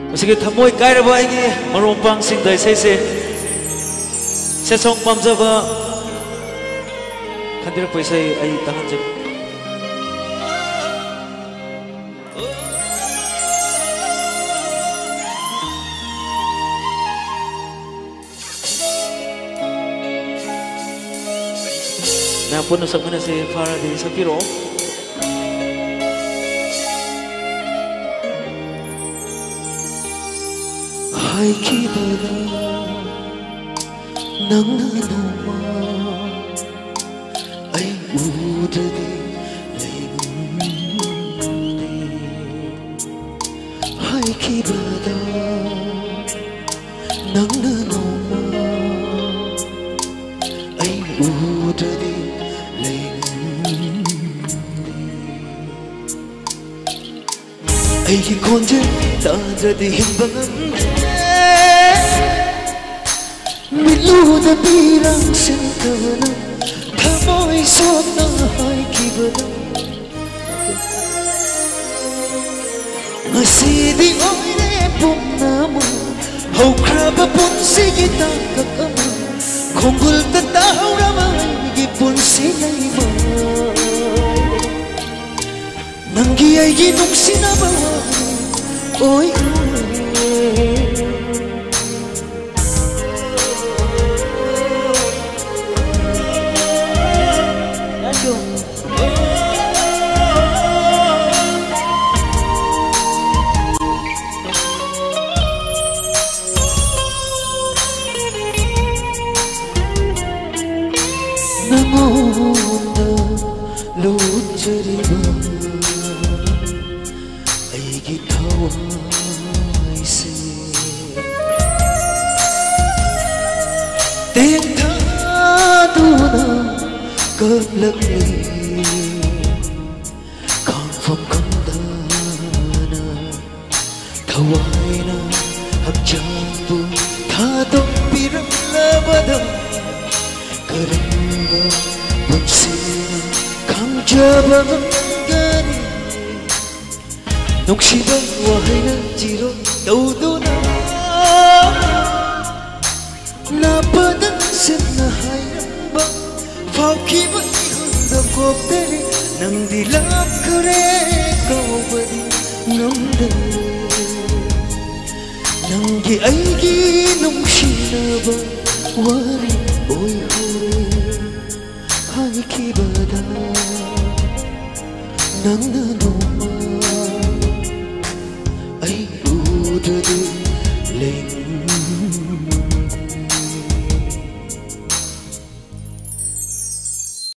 Masih thamoy kairaba aigi marompang sing dai sei se song pamjaba khandir paisai ai tahanjab na puno sa mana si Faraday Sapiro hai kibada nangna noma ai udade laingunde hai kibada nangna noma ai udade ai konje tadadi himbangan miluda birang sentana thamoy sotna hai kibada ngasidi oire pumnama haukraba punsigi takakama khongul ta taurama gi punsi naima nangi aigi nungsinaba oi nangonda luchariba aigi thawai se tengtha duna kalakli kanfam kandana thawaina hakjambu thadok piramlabada karamba punsina kangjaba gani nungsiba wahayna jiro dauduna napadan sena hayramba faukiba ihunda koptere nangdi lakare kaubadi nangdare nangi aigi nungsinaba wari oi hore hai kibada nangna noma ai udade